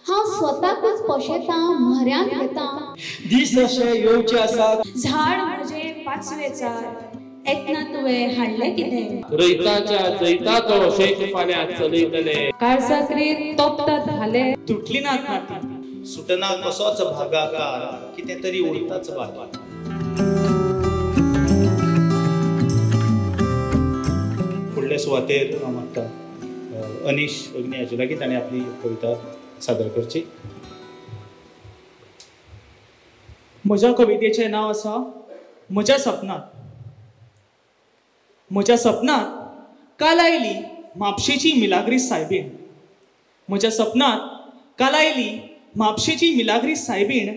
हांव स्वताकूच पोशेतां म्हऱ्यांत घेतां दीस अशे येवचे आसात झाड म्हजे पाचवेचार येतना तुवें हाडलें कितें रयताच्या जैताचो शेक फाल्यां चलयतले काळजाकरीत तोपतात भाले तुटली नात नाती सुटना कसोच भागाकार कितें तरी उरताच बाकी फुडले सुवातेर हांव मागता अनीश अग्नी हाचे लागीं ताणें आपली कविता सादर करची. म्हज्या कवितेचें नांव आसा म्हज्या सपनांत. म्हज्या सपनांत काल आयली म्हापशेची मिलाग्रीस सायबीण. म्हज्या सपनांत काल आयली म्हापशेची मिलाग्रीस सायबीण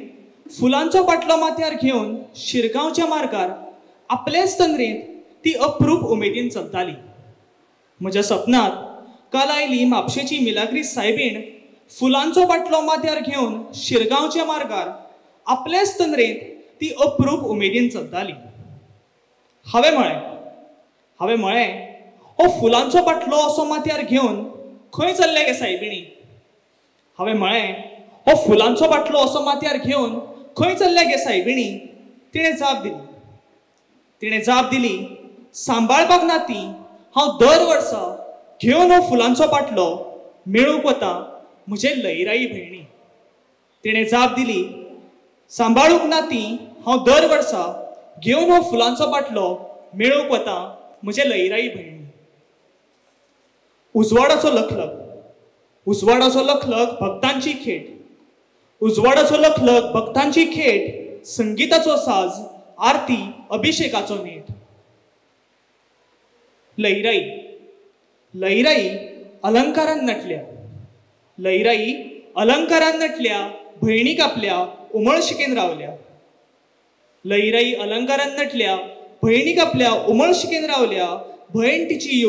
फुलांचो पाटलो माथ्यार घेवन शिरगांवच्या मार्गार आपलेच तंद्रेंत ती अप्रूप उमेदीन चलताली. म्हज्या सपनांत काल आयली म्हापशेची मिलाग्रीस सायबीण फुलांचो पाटलो माथ्यार घेवन शिरगांवच्या मार्गार आपलेच तंद्रेंत ती अप्रूप उमेदीन चलताली. हांवें म्हळें हो फुलांचो पाटलो असो माथ्यार घेवन खंय चल्ले गे सायबिणी. हांवें म्हळें हो फुलांचो पाटलो असो माथ्यार घेवन खंय चल्ले गे सायबिणी. तिणें जाप दिली सांबाळपाक ना ती हांव दर वर्सा घेवन हो फुलांचो पाटलो मेळूंक वता म्हजे लयराई भयणी. तिणें जाप दिली सांबाळूंक ना ती हांव दर वर्सा घेवन हो फुलांचो पाटलो मेळूंक वता म्हजे लयराई भयणी. उजवाडाचो लखलख भक्तांची खेट. उजवाडाचो लखलख भक्तांची खेट संगीताचो साज आरती अभिषेकाचो नेट. लयराई अलंकारान नटल्या भयणीक आपल्या उमळशिकेन रावल्या. लयराई अलंकारान नटल्या भयणीक आपल्या उमळशिकेन रावल्या. भयण तिची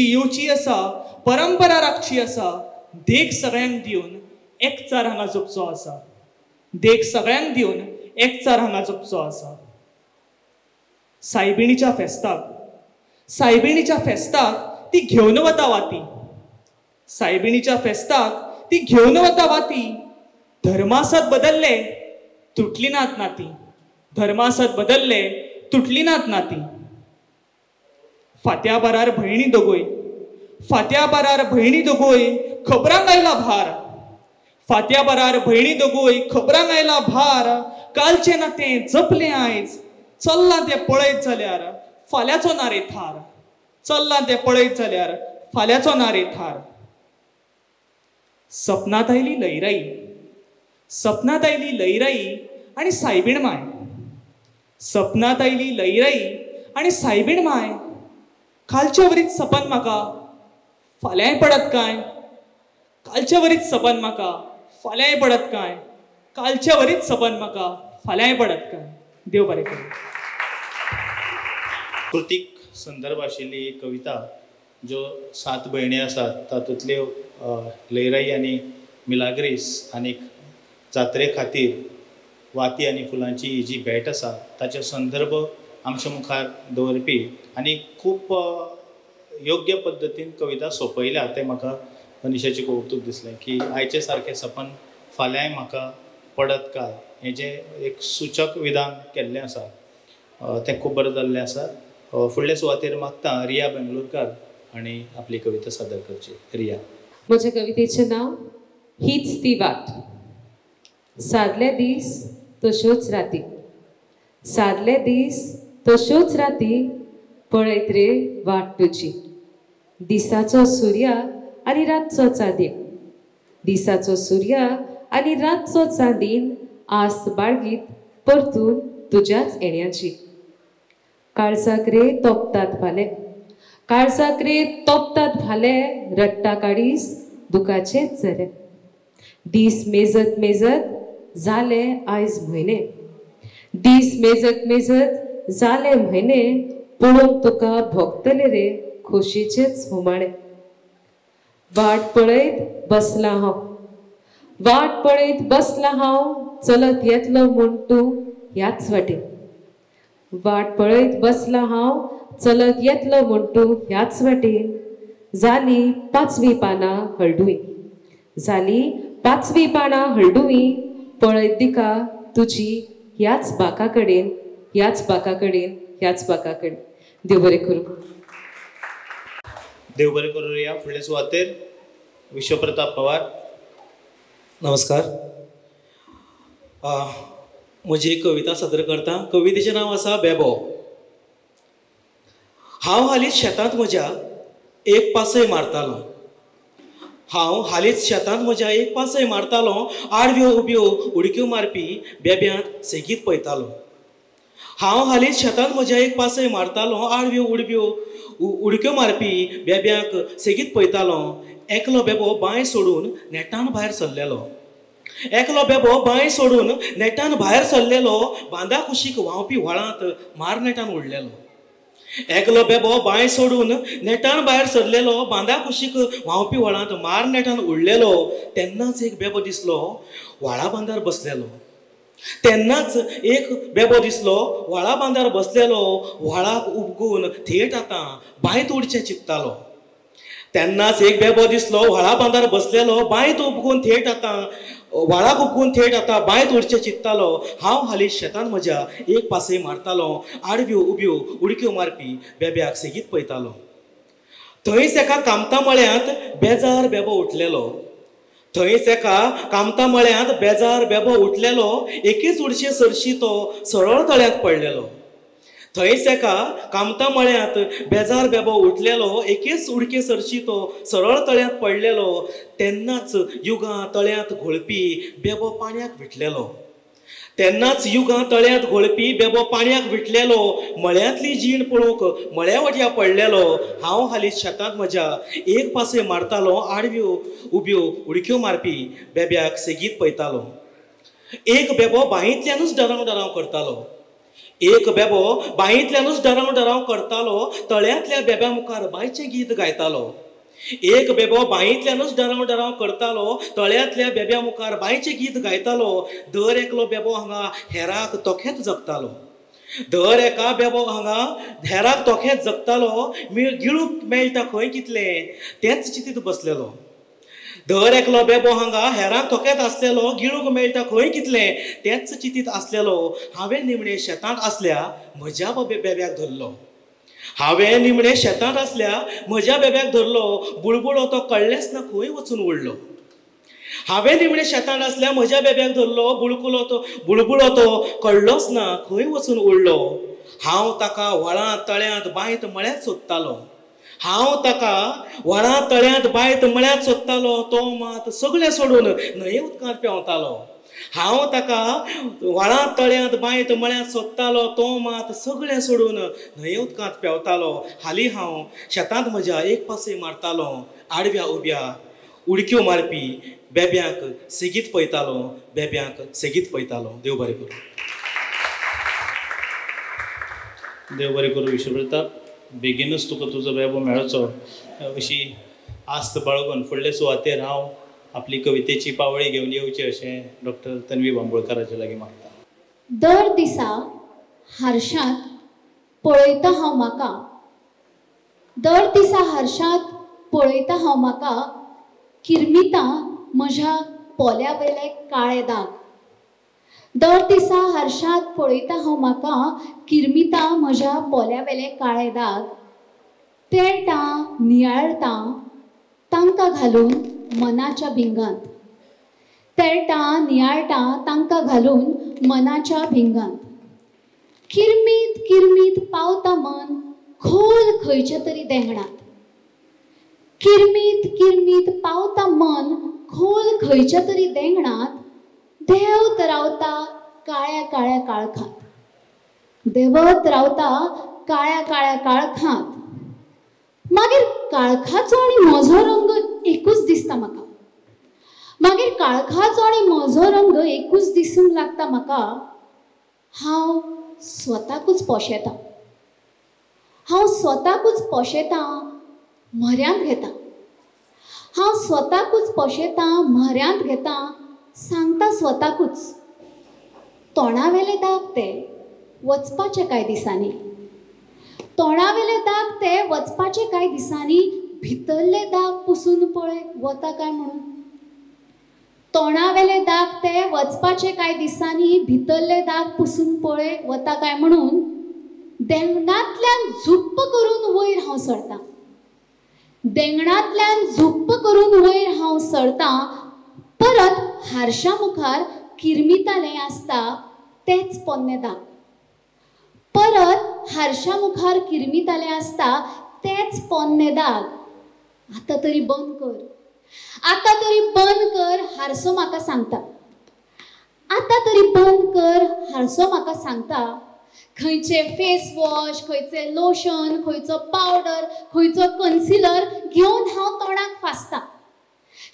येवची आसा परंपरा राखची आसा. देख सगळ्यांक दिवन एकचार हांगा जपचो आसा. सायबिणीच्या फेस्ताक ती घेवन वता वाती. धर्मासत बदल्ले तुटली नात नाती. फात्या बारार भयणी दोगोय खबरांक आयला भार. कालचें नातें जपलें आयज चल्लां तें पळयत जाल्यार फाल्यांचो नारे थार. सपनांत आयली लयराई आनी सायबीण माय. कालच्या वरीच सपन म्हाका फाल्यांय पडत काय. देव बरें करूं. कृतीक संदर्भ आशिल्ली एक कविता ज्यो 7 भयणी आसात तातूंतल्यो लयराई आनी मिलाग्रीस आनीक जात्रे खातीर वाती आनी फुलांची ही जी भेट आसा ताचो संदर्भ आमच्या मुखार दवरपी आनी खूब योग्य पद्दतीन कविता सोंपयल्या. तें म्हाका मनीशाचें कौतूक दिसलें की आयचे सारकें सपन फाल्यांय म्हाका पडत काय हें जें एक सुचक विधान केल्लें आसा तें खूब बरें जाल्लें आसा. फुडल्या सुवातेर मागता रिया बेंगलोरकार आनी आपली कविता सादर करची. रिया. म्हज्या कवितेचें नांव हीच ती वाट. सादले दीस तश्योच राती पळयत रे वाट तुजी. दिसाचो सूर्य आनी रातचो चांदीन आस बाळगीत परतून तुज्याच येण्याची. काळजाक रे तोपतात भाले रट्टा काडीस दुखाचेच झरे. दीस मेजत जाले आयज म्हयने पळोवन तुका भोगतले रे खोशेचेच हुमाणे. वाट पळयत बसला हांव चलत येतलो म्हूण तूं ह्याच वाटेन. जाली 5वी पानां हळडुवी. जाली 5वी पानां हळडुवी पळयत दिका तुजी ह्याच बाका कडेन ह्याच बाका कडेन ह्याच बाका कडेन. देव बरें करूं. देव बरें करूं. या फुडले सुवातेर विश्वप्रताप पवार. नमस्कार. म्हजी एक कविता सादर करता. कवितेचें नांव आसा बेबो. हांव हालींच शेतांत म्हज्या एक पासय मारतालो. हांव हालींच शेतांत म्हज्या एक पासय मारतालो. आडव्यो उब्यो उडक्यो मारपी बेब्यांत सेगीत पळयतालो. हांव हालींच शेतांत म्हज्या एक पासय मारतालो. आडव्यो उडक्यो मारपी बेब्यांक सेगीत पळयतालो. एकलो बेबो बांय सोडून नेटान भायर सरलेलो. एकलो बेबो बांय सोडून नेटान भायर सरलेलो. बांदा कुशीक व्हांवपी व्हाळांत मार नेटान उडलेलो. एकलो बेबो बांय सोडून नेटान भायर सरलेलो. बांदा कुशीक व्हांवपी व्हाळांत मार नेटान उडलेलो. तेन्नाच एक बेबो दिसलो व्हाळा बांदार बसलेलो. तेन्नाच एक बेबो दिसलो व्हाळा बांदार बसलेलो. व्हाळाक उपगून थेट आतां बांयत उडचें चिंत्तालो. तेन्नाच एक बेबो दिसलो व्हाळा बांदार बसलेलो. बांयत उपगून थेट आतां व्हाळाक उपगून थेट आतां बांयत उडचें चिंत्तालो. हांव हालीं शेतान म्हज्या एक पासय मारतालो. आडव्यो उब्यो उडक्यो मारपी बेब्याक सेगीत पळयतालो. थंयच एका कामता मळ्यांत बेजार बेबो उठलेलो. थंयच एका कामता मळ्यांत बेजार बेबो उठलेलो. एकेच उडशे सरशी तो सरळ तळ्यांत पडलेलो. थंयच एका कामता मळ्यांत बेजार बेबो उठलेलो. एकेच उडके सरशी तो सरळ तळ्यांत पडलेलो. तेन्नाच युगां तळ्यांत घोळपी बेबो पाण्याक विटलेलो. तेन्नाच युगां तळ्यांत घोळपी बेबो पाण्याक विटलेलो. मळ्यांतली जीण पळोवंक मळ्या वट्या पडलेलो. हांव हालींच शेतांत म्हज्या एक पासय मारतालो. आडव्यो उब्यो उडक्यो मारपी बेब्याक सेगीत पळयतालो. एक बेबो बांयतल्यानूच डराव डराव करतालो. एक बेबो बांयतल्यानूच डराव डराव करतालो. तळ्यांतल्या बेब्या मुखार बांयचें गीत गायतालो. एक बेबो बांयतल्यानूच डराव डराव करतालो. तळ्यांतल्या बेब्या मुखार बांयचें गीत गायतालो. दर एकलो बेबो हांगा हेराक तोखेत जगतालो. दर एका बेबो हांगा हेराक तोखेत जगतालो. गिळूंक मेळटा खंय कितलें तेंच चिंतीत बसलेलो. दर एकलो बेबो हांगा हेरांक तोखेत आसलेलो. गिळूंक मेळटा खंय कितलें तेंच चिंतीत आसलेलो. हांवें निमणें शेतांत आसल्या म्हज्या बेब्याक धरलो. हांवें निमणें शेतांत आसल्या म्हज्या बेब्याक धरलो. बुळबुळो तो कळ्ळेच ना खंय वचून उडलो. हांवें निमणें शेतांत आसल्या म्हज्या बेब्याक धरलो. बुळबुळो तो कळ्ळोच ना खंय वचून उडलो. हांव ताका व्हाळांत तळ्यांत बांयत मळ्यांत सोदतालो. हांव ताका व्हाळांत तळ्यांत बांयत मळ्यांत सोदतालो. तो मात सगळें सोडून न्हंये उदकांत पेंवतालो. हांव ताका व्हाळांत तळ्यांत बांयत मळ्यांत सोदतालो. तो मात सगळें सोडून न्हंये उदकांत पेंवतालो. हालीं हांव शेतांत म्हज्या एक पासय मारतालो. आडव्या उब्या उडक्यो मारपी बेब्यांक सेगीत पळयतालो. बेब्यांक सेगीत पळयतालो. देव बरें करूं. देव बरें करूं. विश्वप्रताप. बेगीनच तुका तुजो बेबो मेळचो अशी आस्त बाळगून फुडले सुवातेर हांव आपली कवितेची पावळी घेवन येवची अशें डॉक्टर तन्वी बांबोळकाराचे लागीं मागता. दर दिसा हारशांत पळयता हांव म्हाका. दर दिसा हारशांत पळयता हांव म्हाका. किरमिता म्हज्या पोल्या वयले काळे दाग. दर दिसा हारशांत पळयता हांव म्हाका. किरमिता म्हज्या पोल्या वेले काळे दाग. तेळटा नियाळटा तांकां घालून मनाच्या भिंगांत. तेळटा नियाळटा तांकां घालून मनाच्या भिंगांत. किरमीत किरमीत पावता मन खोल खंयच्या तरी देंगणात. किरमीत किरमीत पावता मन खोल खंयच्या तरी देंगणात. देवत रावता काळ्या काळ्या काळखांत. देवत रावता काळ्या काळ्या काळखांत. मागीर काळखाचो आनी म्हजो रंग एकूच दिसता म्हाका. मागीर काळखाचो आनी म्हजो रंग एकूच दिसूंक लागता म्हाका. हांव स्वताकूच पोशेतां. हांव स्वताकूच पोशेतां म्हऱ्यांत घेता. हांव स्वताकूच पोशेतां म्हऱ्यांत घेता. सांगता स्वताकूच. तोंडावेले दाग ते वचपाचे कांय दिसांनी. तोंडावेले दाग ते वचपाचे कांय दिसांनी. भितरले दाग पुसून पळय वता काय म्हणून. तोंडावेले दाग ते वचपाचे कांय दिसांनी भितरले दाग पुसून पळय वता काय म्हणून देंगणांतल्यान झुप्प करून वयर हांव सरतां. देंगणांतल्यान झुप्प करून वयर हांव सरतां. परत हारशा मुखार किरमितालें आसता तेच पोन्ने दाग. परत हारशा मुखार किरमितालें आसता तेच पोन्ने दाग. आतां तरी बंद कर, आतां तरी बंद कर, हारसो म्हाका सांगता. आतां तरी बंद कर, हारसो म्हाका सांगता. खंयचे फेस वॉश, खंयचे लोशन, खंयचो पावडर, खंयचो कन्सिलर घेवन हांव तोंडाक फासतां.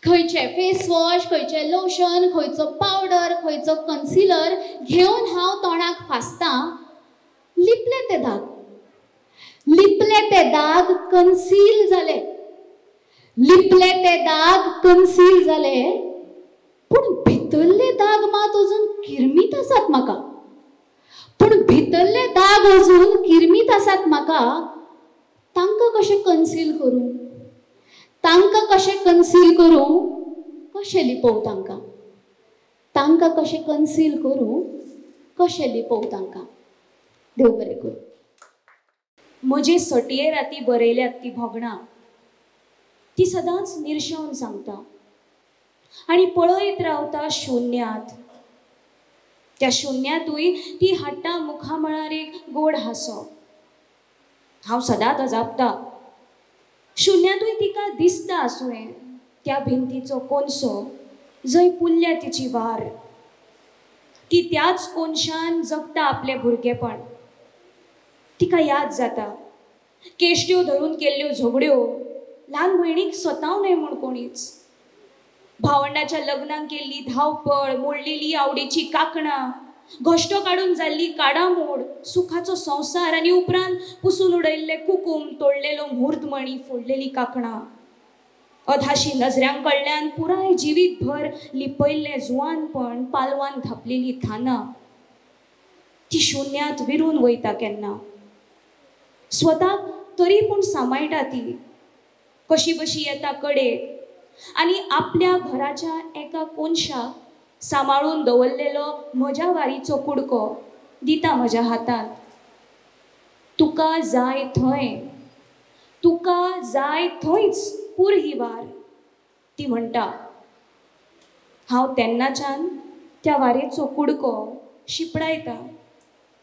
खंयचे फेस वॉश, खंयचे लोशन, खंयचो पावडर, खंयचो कन्सिलर घेवन हांव तोंडाक फासतां. लिपले ते दाग, लिपले ते दाग कन्सील जाले. लिपले ते दाग कन्सील जाले. पूण भितरले दाग मात अजून किरमीत आसात म्हाका. पूण भितरले दाग अजून किरमीत आसात म्हाका. तांकां कशें कन्सील करूं, तांकां कशें कन्सील करूं, कशें लिपोव तांकां. तांकां कशें कन्सील करूं, कशें लिपोव तांकां. देव बरें करूं. म्हजे सटये राती बरयल्यात ती भोगणां ती सदांच निर्शेवन सांगता आनी पळयत रावता शुन्यांत. त्या शुन्यांतूय ती हाडटा मुखामळार एक गोड हांसो. हांव सदांच अजापता. शुन्यांतूय तिका दिसता आसुंये त्या भिंतीचो कोनसो जंय पुल्ल्या तिची वार. ती त्याच कोनशान जगता आपलें भुरगेपण. तिका याद जाता केश्ट्यो धरून केल्ल्यो झगड्यो, ल्हान भयणीक स्वतावनय म्हूण कोणीच, भावंडाच्या लग्नाक केल्ली धांवपळ, मोडलेली आवडीची कांकणां, घोश्टो काडून जाल्ली काडामोड, सुखाचो संवसार आनी उपरांत पुसून उडयल्ले कुकूम, तोडलेलो मुहूर्तमणी, फोडलेली कांकणां. अधाशी नजऱ्यां कडल्यान पुराय जिवीतभर लिपयल्लें जुवानपण, पालवान धापलेली थानां. ती शुन्यांत विरून वयता केन्ना. स्वताक तरी पूण सांबाळटा ती. कशी बशी येता कडेक आनी आपल्या घराच्या एका कोनशाक सांबाळून दवरलेलो म्हज्या वारीचो कुडको दिता म्हज्या हातांत. तुका जाय थंय, तुका जाय थंयच पूर ही वार, ती म्हणटा. हांव तेन्नाच्यान त्या वारेचो कुडको शिपडायता.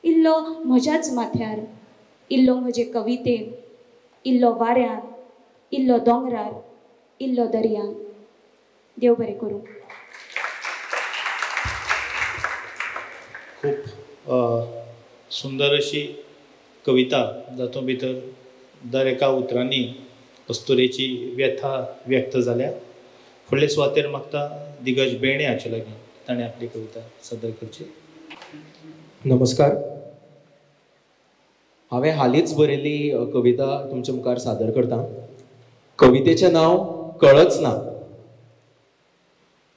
इल्लो म्हज्याच माथ्यार, इल्लो म्हजे कवितेन, इल्लो वाऱ्यान, इल्लो दोंगरार, इल्लो दर्यान. देव बरें करूं. खूब सुंदर अशी कविता जातूं भितर दर एका उतरांनी कस्तुरेची व्यथा व्यक्त जाल्या. फुडले सुवातेर मागता दिग्गज बेणे हाचे लागीं ताणें आपली कविता सादर करची. नमस्कार. हांवें हालींच बरयल्ली कविता तुमच्या मुखार सादर करतां. कवितेचें नांव कळच ना.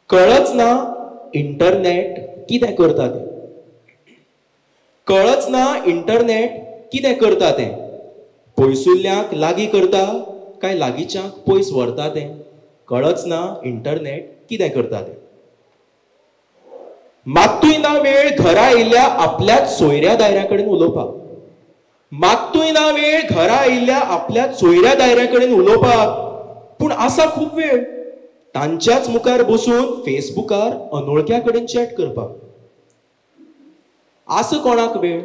कळच ना इंटरनेट कितें करता तें. कळच ना इंटरनेट कितें करता तें. पयसुल्ल्यांक लागीं करता काय लागींच्यांक पयस व्हरता तें. कळच ना इंटरनेट कितें करता तें. मात्तूय ना वेळ घरा येयल्ल्या आपल्याच सोयऱ्या दायऱ्या कडेन उलोवपाक. मात्तूय ना वेळ घरा येयल्ल्या आपल्याच सोयऱ्या दायऱ्या कडेन उलोवपाक. पूण आसा खूब वेळ तांच्याच मुखार बसून फेसबुकार अनवळख्या कडेन चॅट करपाक. आसा कोणाक वेळ.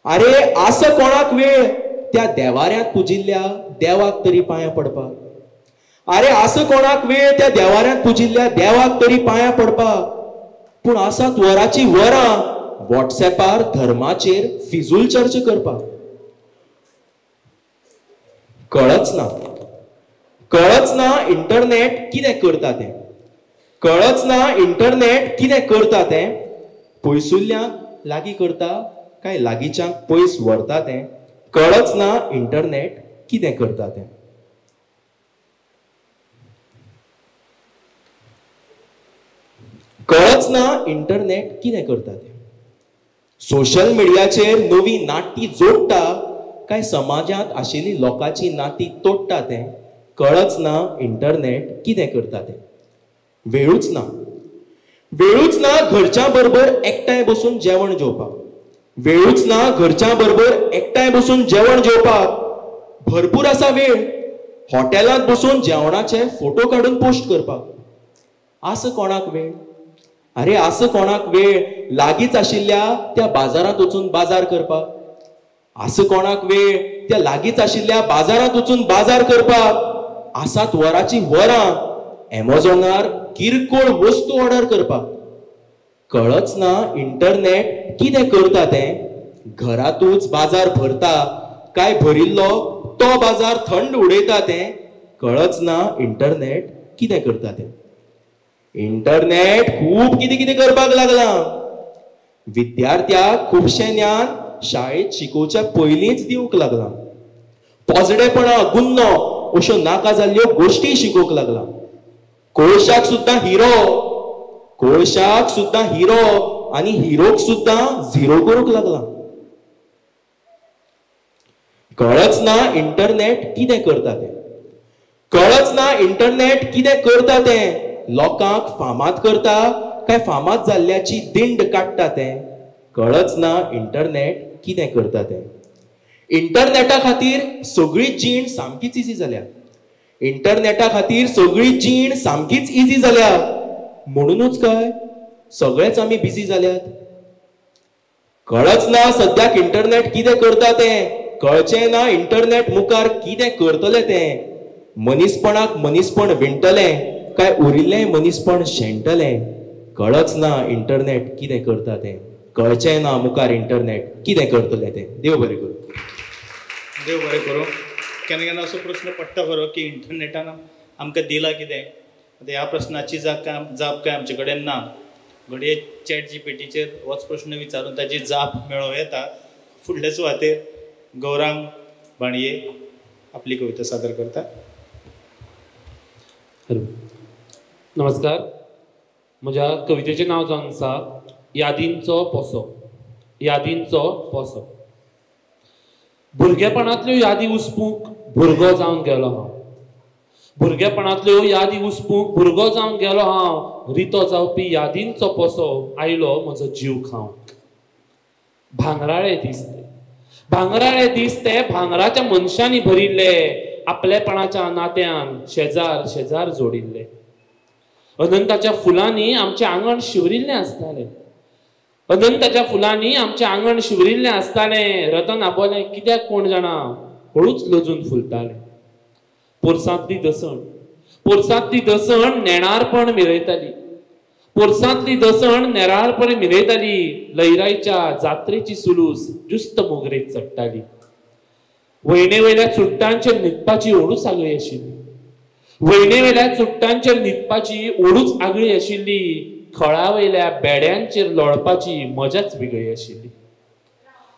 अरे आसा कोणाक वेळ त्या देवाऱ्यांत पुजिल्ल्या देवाक तरी पांयां पडपाक. अरे आसा कोणाक वेळ त्या देवाऱ्यांत पुजिल्ल्या देवाक तरी पांयां पडपाक. पूण आसात वराची वरां व्हॉट्सॅपार धर्माचेर फिजूल चर्चा करपाक. कळच ना. कळच ना इंटरनेट कितें करता तें. कळच ना इंटरनेट कितें करता तें. पयसुल्ल्यांक लागीं करता काय लागींच्यांक पयस व्हरता तें. कळच ना इंटरनेट कितें करता तें. कळच ना इंटरनेट कितें करता तें. सोशल मिडियाचेर नवी नाती जोडटा काय समाजांत आशिल्ली लोकांची नाती तोडटा तें. कळच ना इंटरनेट कितें करता तें. वेळूच ना. वेळूच ना घरच्या बरोबर एकठांय बसून जेवण जेवपाक. वेळूच ना घरच्या बरोबर एकठांय बसून जेवण जेवपाक. भरपूर आसा वेळ हॉटेलांत बसून जेवणाचे फोटो काढून पोस्ट करपाक. आस कोणाक वेळ? अरे आस कोणाक वेळ लागींच आशिल्ल्या त्या बाजारांत वचून बाजार करपाक? आस कोणाक वेळ त्या लागींच आशिल्ल्या बाजारांत वचून बाजार करपाक? आसात वरांची वरां एमेझॉनार किरकोळ वस्तू ऑर्डर करपाक. कळच ना इंटरनेट कितें करता तें? घरातूच बाजार भरता काय भरिल्लो तो बाजार थंड उडयता तें कळच ना इंटरनेट कितें करता तें. इंटरनेट खूब कितें कितें करपाक लागला. विद्यार्थ्याक खुबशें ज्ञान शाळेत शिकोवच्या पयलींच दिवंक लागला. पोजडेपणा गुन्नो अश्यो नाका जाल्ल्यो गोश्टी शिकोवंक लागला. कोळशाक सुद्दां हिरो आनी हिरोक सुद्दां झिरो करूंक लागला. कळच ना इंटरनेट कितें करता तें. कळच ना इंटरनेट कितें करता तें. लोकांक फामाद करता काय फामाद जाल्ल्याची दिंड काडटा तें कळच ना इंटरनेट कितें करता तें. इंटरनेटा खातीर सगळी जीण सामकीच इजी जाल्या. इंटरनेटा खातीर सगळी जीण सामकीच इजी जाल्या. म्हणूनच काय सगळेच आमी बिजी जाल्यात. कळच ना सद्याक इंटरनेट कितें करता तें. कळचें ना इंटरनेट मुखार कितें करतलें तें. मनीसपणाक मनीसपण विणटलें काय उरिल्लें मनीसपण शेणटलें. कळच ना इंटरनेट कितें करता तें. कळचें ना मुखार इंटरनेट कितें करतलें तें. देव बरें करूं. देव बरें करूं. केन्ना केन्ना असो प्रश्न पडटा खरो की इंटरनेटान आमकां दिला कितें. आतां ह्या प्रश्नाची जाप काय आमचे कडेन ना. घडये ChatGPTचेर होच प्रश्न विचारून ताची जाप मेळों येता. फुडल्या सुवातेर गौरांग बाणये आपली कविता सादर करता. हॅलो नमस्कार. म्हज्या कवितेचें नांव जावन आसा यादींचो पोसो. यादींचो पोसो. भुरगेपणांतल्यो यादी उसपूंक भुरगो जावन गेलो हांव. भुरगेपणांतल्यो यादी उसपूंक भुरगो जावन गेलो हांव. रितो जावपी यादींचो पोसो आयलो म्हजो जीव खावंक. भांगराळे दीस ते. भांगराळे दीस ते भांगराच्या मनशांनी भरिल्ले. आपलेपणाच्या नात्यान शेजार शेजार जोडिल्ले. अनंताच्या फुलांनी आमचें आंगण शिवरिल्लें आसतालें. अनंताच्या फुलांनी आमचें आंगण शिवरिल्लें आसतालें. रतन आबोलें कित्याक कोण जाणा हळूच लजून फुलतालें. पोरसांतली दसण नेणारपण मिरयताली. पोरसांतली दसण नेराळपण मिरयताली. लयराईच्या जात्रेची सुलूस जुस्त मोगरेक चडटाली. वयणेवेल्या चुट्टांचेर न्हिदपाची ओडूच आगळी आशिल्ली. वयणेवेल्या चुट्टांचेर न्हिदपाची ओडूच आगळी आशिल्ली. खळावयल्या बेड्यांचेर लोळपाची मजाच वेगळी आशिल्ली.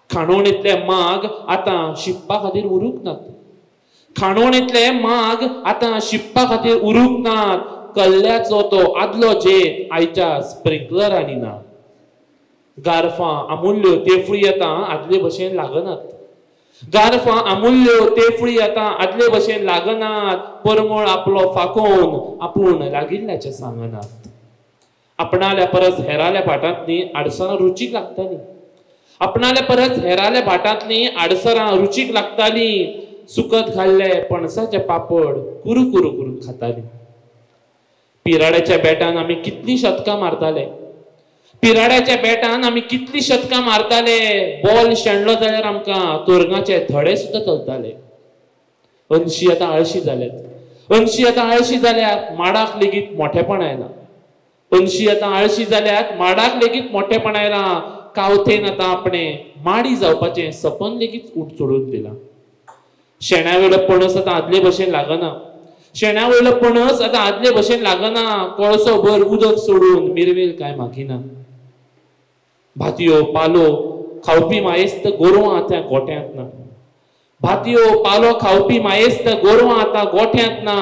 खाणोणेंतले माग आतां शिप्पा खातीर उरूंक नात. खाणोणेंतले माग आतां शिप्पा खातीर उरूंक नात. कल्ल्याचो तो आदलो जेत आयच्या स्प्रिंकलरांनी ना. गारफां अमुल्यो तेफळी आतां आदले भशेन लागनात. गारफां अमुल्यो तेफळी आतां आदले भशेन लागनात. परमळ आपलो फाकोवन आपूण लागिल्ल्याचें सांगनात. आपणाल्या परस हेराल्या भाटांतलीं आडसरां रुचीक लागतालीं. आपणाल्या परस हेराल्या भाटांतलीं आडसरां रुचीक लागतालीं. सुकत घाल्ले पणसाचे पापड कुरू कुरू करून खातालीं. पिराड्याच्या बेटान आमी कितलीं शतकां मारताले. पिराड्याच्या बेटान आमी कितलीं शतकां मारताले. बॉल शेणलो जाल्यार आमकां तोरगाचे धडे सुद्दां चलताले. अंशी आतां आळशी जाल्यात. अंशी आतां आळशी जाल्यात माडाक लेगीत मोठेपण आयलां. अंशी आतां आळशी जाल्यात माडाक लेगीत मोठेपण आयलां. कावथेन आतां आपणें माडी जावपाचें सपन लेगीत उट सोडून दिलां. शेण्या वयलो पणस आतां आदले भशेन लागना. शेण्या वयलो पणस आतां आदले भशेन लागना. कोळसो भर उदक सोडून मिरवेल कांय मागिना. भातयो पालो खावपी मायेस्त गोरवां आतां गोठ्यांत ना. भातयो पालो खावपी मायेस्त गोरवां आतां गोठ्यांत ना.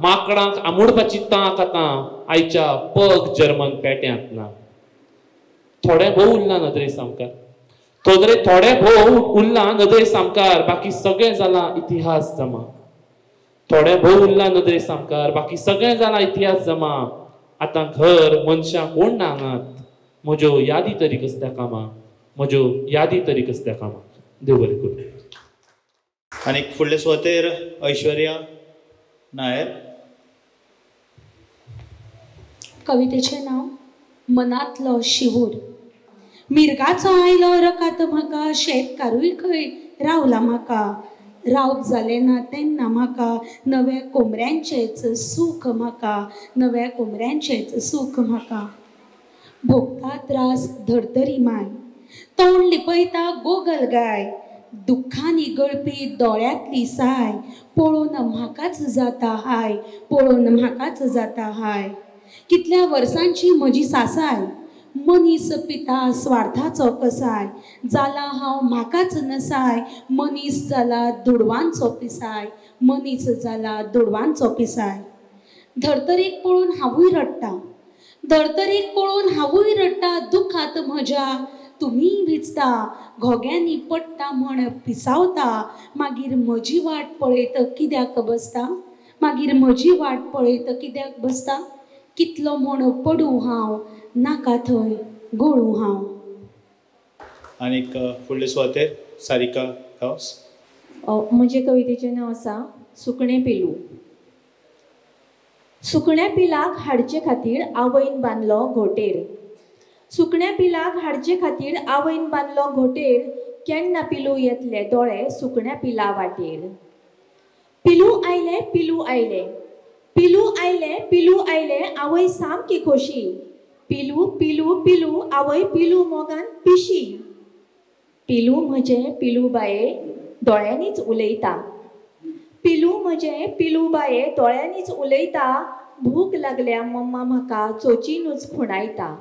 माकडांक आमुडपाची तांक आतां आयच्या पग जर्मन पेट्यांत ना. थोडे भोव उरला नदरे सामकार. थोडे भोव उरला नदरे सामकार. बाकी सगळें जाला इतिहास जमा. थोडे भोव उरला नदरे सामकार. बाकी सगळें जाला इतिहास जमा. आतां घर मनशां कोण ना हांगात म्हज्यो यादी तरी कसल्या कामाक म्हज्यो यादी तरी कसल्या कामाक देव बरें करूं. आनी फुडले सुवातेर ऐश्वर्या नायर. कवितेचें नांव मनांतलो शिवूर. मिरगाचो आयलो रकात म्हाका, शेतकारूय खंय रावला म्हाका. रावप जालें ना तेन्ना म्हाका, नव्या कोमऱ्यांचेच सूख म्हाका, नव्या कोमऱ्यांचेच सूख म्हाका. भोगता त्रास धडतरी माय, तोंड लिपयता गोगल गाय. दुख्खानी गळपी दोळ्यांतली साय, पळोवन म्हाकाच जाता हाय, पळोवन म्हाकाच जाता हाय. कितल्या वर्सांची म्हजी सासाय, मनीस पिता स्वार्थाचो कसाय. जाला हांव म्हाकाच नसाय, मनीस जाला दुडवांचो पिसाय, मनीस जाला दुडवांचो पिसाय. धर्तरेक पळोवन हांवूय रडटा, धर्तरेक पळोवन हांवूय रडटा. दुखांत म्हज्या तुमी भिजता, घोग्यांनी पडटा म्हण पिसावता. मागीर म्हजी वाट पळयत कित्याक बसता, मागीर म्हजी वाट पळयत कित्याक बसता. कितलो म्हण पडूं हांव, नाका थंय गळूं हांव. आनीक फुडले सुवातेर सारिका गांवस. म्हजे कवितेचें नांव आसा सुकणें पिलू. सुकण्या पिलाक हाडचे खातीर आवयन बांदलो घोटेर. सुकण्या पिलाक हाडचे खातीर आवयन बांदलो घोटेर. केन्ना पिलू येतले दोळे सुकण्या पिला वाटेर. पिलू आयले पिलू आयले, पिलू आयले पिलू आयले, आवय सामकी खोशी. पिलू पिलू पिलू आवय पिलू मोगान पिशी. पिलू म्हजे पिलू बाये दोळ्यांनीच उलयता. पिलू म्हजे पिलू बाये दोळ्यांनीच उलयता. भूक लागल्या मम्मा म्हाका चोचीनूच खुणायता.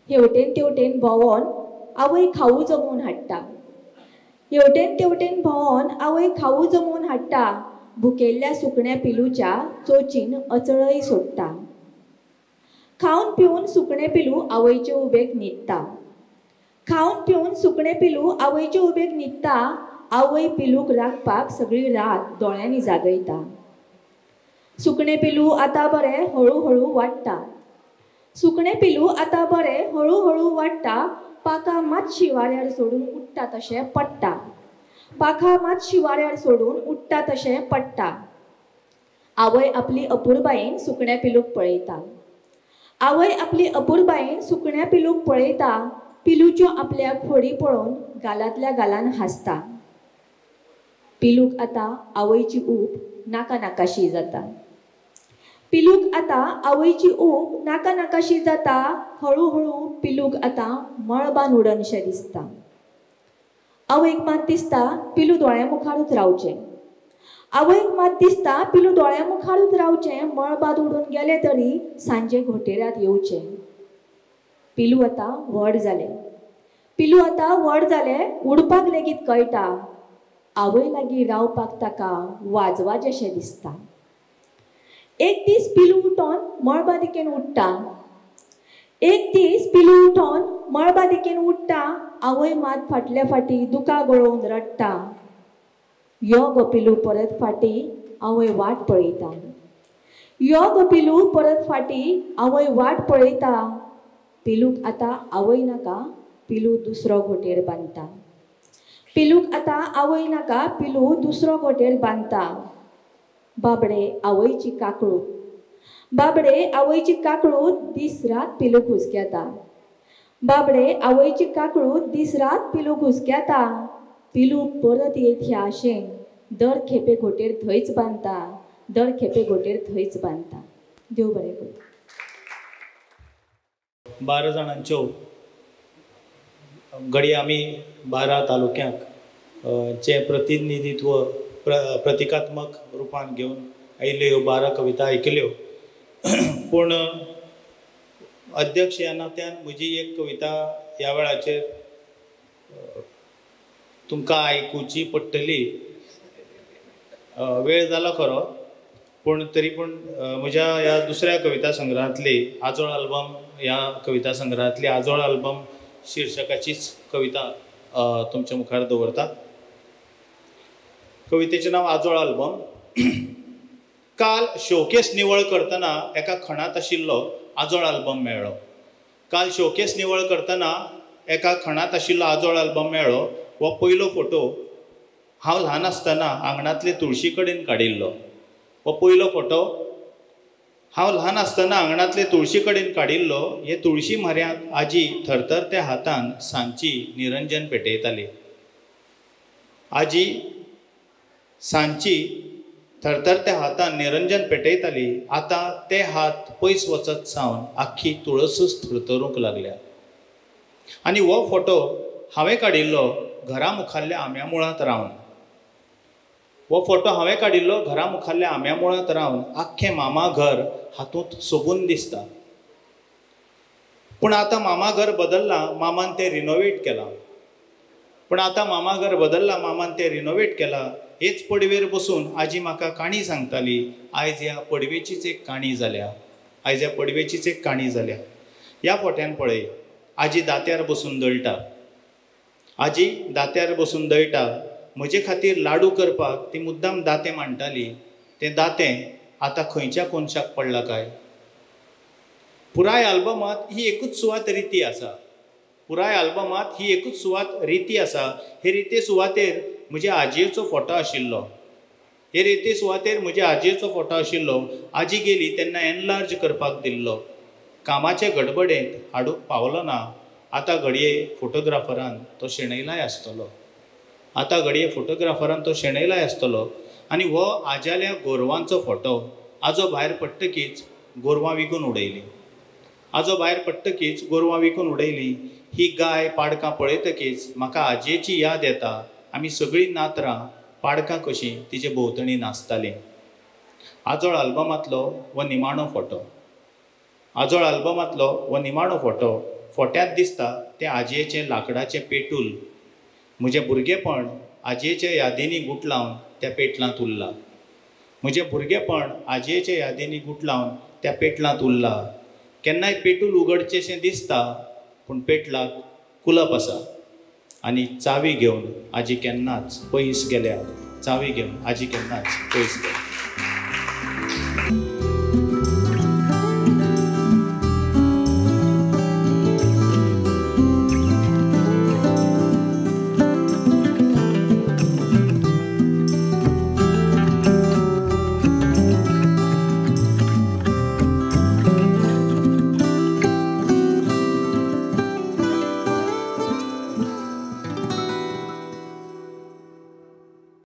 हेवटेन तेवटेन भोंवोन आवय खाऊ जमोवन हाडटा. हेवटेन तेवटेन भोंवोन आवय खाऊ जमोवन हाडटा. भुकेल्ल्या सुकण्या पिलूच्या चोचीन अचळय सोडटा. खावन पिवन सुकणें पिलू आवयचे उबेक न्हिदता. खावन पिवन सुकणें पिलू आवयचे उबेक न्हिदता. आवय पिलूक राखपाक सगळी रात दोळ्यांनी जागयता. सुकणें पिलू आतां बरें हळू वाडटा. सुकणें पिलू आतां बरें हळू वाडटा. पाखां मातशी वाऱ्यार सोडून उडटा तशें पडटा. पाखां मातशी वाऱ्यार सोडून उडटा तशें पडटा. आवय आपली अपुरबायेन सुकण्या पिलूक पळयता. आवय आपली अपुरबायेन सुकण्या पिलूक पळयता. पिलूच्यो आपल्या खोडी पळोवन गालांतल्या गालान हांसता. पिलूक आतां आवयची ऊब नाका नाकाशी जाता. पिलूक आतां आवयची ऊब नाका नाकाशी जाता. हळू पिलूक आतां मळबान उडनशें दिसता. आवयक मात दिसता पिलू दोळ्या मुखारूच रावचें. आवयक मात दिसता पिलू दोळ्या मुखारूच रावचें. मळबाद उडून गेलें तरी सांजे घोटेरात येवचें. पिलू आतां व्हड जालें. पिलू आतां व्हड जालें, उडपाक लेगीत कळटा. आवय लागीं रावपाक ताका वाजवाजेशें दिसता. एक दीस पिलू उठोन मळबादिकेन उडटा. एक दीस पिलू उठोन मळबादिकेन उडटा. आवय मात फाटल्या फाटी दुका गळोवन रडटा. यो गो पिलू परत फाटी, आवय वाट पळयता. यो गो पिलू परत फाटी, आवय वाट पळयता. पिलूक आतां आवय नाका, पिलू दुसरो घोटेर बांदता. पिलूक आतां आवय नाका, पिलू दुसरो घोटेर बांदता. बाबडे आवयची काकळू, बाबडे आवयची काकळू दीस रात पिलू हुस्क्याता. बाबडे आवयची काकळू दीस रात पिलू हुस्क्याता. पिलू परत येत ह्या आशेन दर खेपे घोटेर थंयच बांदता. दर खेपे घोटेर थंयच बांदता. देव बरें करूं. 12 जाणांच्यो घडी आमी 12 तालुक्यांक जे प्रतिनिधित्व प्रतिकात्मक रुपान घेवन आयिल्ल्यो 12 कविता आयकल्यो. पूण अध्यक्ष ह्या नात्यान म्हजी एक कविता ह्या वेळाचेर तुमकां आयकुची पडटली. वेळ जाला खरो, पूण तरी पूण म्हज्या ह्या दुसऱ्या कविता संग्रहांतली आजोळ आल्बम ह्या कविता संग्रहांतली आजोळ आल्बम शीर्षकाचीच कविता तुमच्या मुखार दवरता. कवितेचें नांव आजोळ आल्बम. काल शोकेस निवळ करतना एका खणात आशिल्लो आजोळ आल्बम मेळ्ळो. काल शोकेस निवळ करतना एका खणात आशिल्लो आजोळ आल्बम मेळ्ळो. हो पयलो फोटो हांव ल्हान आसतना आंगणांतले तुळशी कडेन काडिल्लो. हो पयलो फोटो हांव ल्हान आसतना आंगणांतले तुळशी कडेन काडिल्लो. हे तुळशी म्हऱ्यांत आजी थरथरत्या हातान सांची निरंजन पेटयताली. आजी सांची थरथरत्या हातान निरंजन पेटयताली. आतां ते हात पयस वचत सावन आख्खी तुळसूच थरथरूंक लागल्या. आनी हो फोटो हांवें काडिल्लो घरा मुखाल्ल्या आंब्या मुळांत रावन. हो फोटो हांवें काडिल्लो घरा मुखाल्ल्या आंब्या मुळांत रावन आख्खें मामा घर हातूंत सोबून दिसता. पूण आतां मामा घर बदल्लां, मामान तें रिनोवेट केलां. पूण आतां मामा घर बदल्लां, मामान तें रिनोवेट केलां. हेच पडवेर बसून आजी म्हाका काणी सांगताली. आयज ह्या पडवेचीच एक काणी जाल्या. आयज ह्या पडवेचीच एक काणी जाल्या. ह्या फोट्यान पळय, आजी दात्यार बसून दळटा. आजी दात्यार बसून दळटा. म्हजे खातीर लाडू करपाक ती मुद्दाम दातें मांडटाली. तें दातें आतां खंयच्या कोनशाक पडलां काय? पुराय आल्बमांत ही एकूच सुवात रिती आसा. पुराय आल्बमांत ही एकूच सुवात रिती आसा. हे रिते सुवातेर म्हज्या आजयेचो फोटो आशिल्लो. हे रिते सुवातेर म्हज्या आजयेचो फोटो आशिल्लो. आजी गेली तेन्ना एनलार्ज करपाक दिल्लो. कामाचे गडबडेंत हाडूंक पावलो ना. आतां घडये फोटोग्राफरान तो शेणयलाय आसतलो. आतां घडये फोटोग्राफरान तो शेणयलाय आसतलो. आनी हो आज्याल्या गोरवांचो फोटो आजो भायर पडटकीच गोरवां विकून उडयली. आजो भायर पडटकीच गोरवां विकून उडयली. ही गाय पाडकां पळयतकीच म्हाका आजयेची याद येता. आमी सगळीं नातरां पाडकां कशीं तिचे भोंवतणी नाचतालीं. आजोळ आल्बमांतलो हो निमाणो फोटो. आजोळ आल्बमांतलो हो निमाणो फोटो. फोट्यांत दिसता तें आजयेचें लांकडाचें पेटूल. म्हजें भुरगेपण आजयेच्या यादींनी गूट लावन त्या पेटलांत उरलां. म्हजें भुरगेपण आजयेच्या यादींनी गूट लावन त्या पेटलांत उरलां. केन्नाय पेटूल उगडचेशें दिसता, पूण पेटलाक कुलप आसा. आनी चावी घेवन आजी केन्नाच पयस गेल्या. चावी घेवन आजी केन्नाच पयस गेल्या.